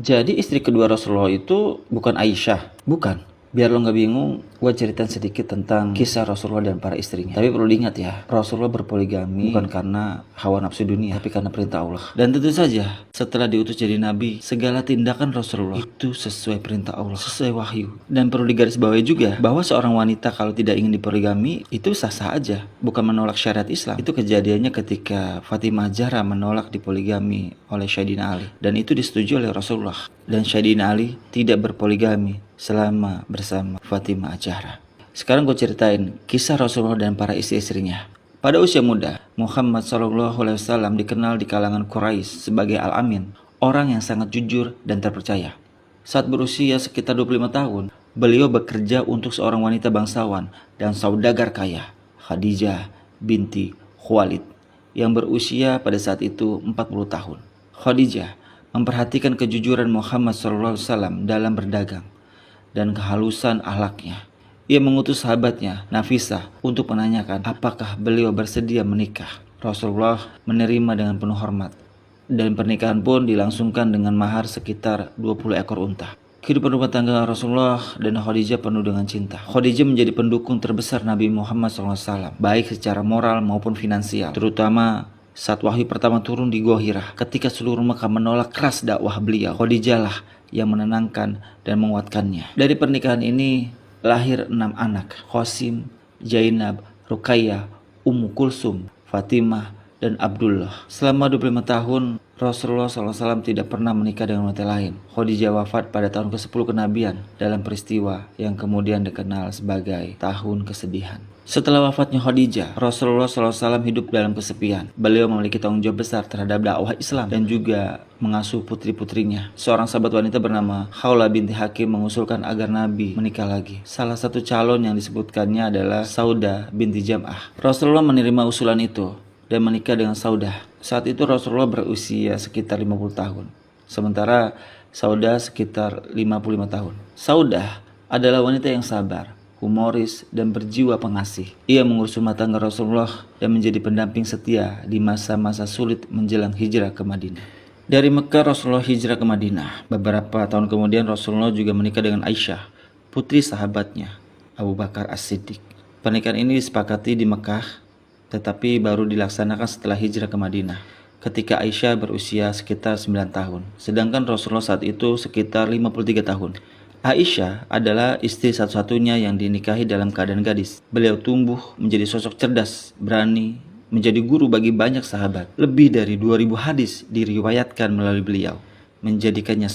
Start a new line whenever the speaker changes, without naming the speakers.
Jadi istri kedua Rasulullah itu bukan Aisyah, bukan. Biar lo nggak bingung, gue ceritain sedikit tentang kisah Rasulullah dan para istrinya. Tapi perlu diingat ya, Rasulullah berpoligami bukan karena hawa nafsu dunia, tapi karena perintah Allah. Dan tentu saja, setelah diutus jadi nabi, segala tindakan Rasulullah itu sesuai perintah Allah, sesuai wahyu. Dan perlu digarisbawahi juga bahwa seorang wanita kalau tidak ingin dipoligami itu sah-sah aja, bukan menolak syariat Islam. Itu kejadiannya ketika Fatimah Zahra menolak dipoligami oleh Sayyidina Ali, dan itu disetujui oleh Rasulullah. Dan Sayyidina Ali tidak berpoligami selama bersama Fatimah Zahra. Sekarang gue ceritain kisah Rasulullah dan para istri-istrinya. Pada usia muda, Muhammad SAW dikenal di kalangan Quraisy sebagai Al-Amin, orang yang sangat jujur dan terpercaya. Saat berusia sekitar 25 tahun, beliau bekerja untuk seorang wanita bangsawan dan saudagar kaya, Khadijah binti Khuwailid, yang berusia pada saat itu 40 tahun. Khadijah memperhatikan kejujuran Muhammad SAW dalam berdagang dan kehalusan akhlaknya. Ia mengutus sahabatnya Nafisah untuk menanyakan apakah beliau bersedia menikah. Rasulullah menerima dengan penuh hormat, dan pernikahan pun dilangsungkan dengan mahar sekitar 20 ekor unta. Kehidupan rumah tangga Rasulullah dan Khadijah penuh dengan cinta. Khadijah menjadi pendukung terbesar Nabi Muhammad SAW, baik secara moral maupun finansial, terutama saat wahyu pertama turun di Gua Hira. Ketika seluruh Mekah menolak keras dakwah beliau, Khadijah lah yang menenangkan dan menguatkannya. Dari pernikahan ini lahir 6 anak: Qasim, Zainab, Ruqayyah, Ummu Kulsum, Fatimah, dan Abdullah. Selama 25 tahun, Rasulullah SAW tidak pernah menikah dengan wanita lain. Khadijah wafat pada tahun ke-10 kenabian dalam peristiwa yang kemudian dikenal sebagai tahun kesedihan. Setelah wafatnya Khadijah, Rasulullah SAW hidup dalam kesepian. Beliau memiliki tanggung jawab besar terhadap dakwah Islam dan juga mengasuh putri-putrinya. Seorang sahabat wanita bernama Khawlah binti Hakim mengusulkan agar Nabi menikah lagi. Salah satu calon yang disebutkannya adalah Saudah binti Jam'ah. Rasulullah menerima usulan itu dan menikah dengan Saudah. Saat itu Rasulullah berusia sekitar 50 tahun, sementara Saudah sekitar 55 tahun. Saudah adalah wanita yang sabar, humoris, dan berjiwa pengasih. Ia mengurus rumah tangga Rasulullah dan menjadi pendamping setia di masa-masa sulit menjelang hijrah ke Madinah. Dari Mekah Rasulullah hijrah ke Madinah. Beberapa tahun kemudian Rasulullah juga menikah dengan Aisyah, putri sahabatnya Abu Bakar As-Siddiq. Pernikahan ini disepakati di Mekah, tetapi baru dilaksanakan setelah hijrah ke Madinah, ketika Aisyah berusia sekitar 9 tahun, sedangkan Rasulullah saat itu sekitar 53 tahun. Aisyah adalah istri satu-satunya yang dinikahi dalam keadaan gadis. Beliau tumbuh menjadi sosok cerdas, berani, menjadi guru bagi banyak sahabat. Lebih dari 2000 hadis diriwayatkan melalui beliau, menjadikannya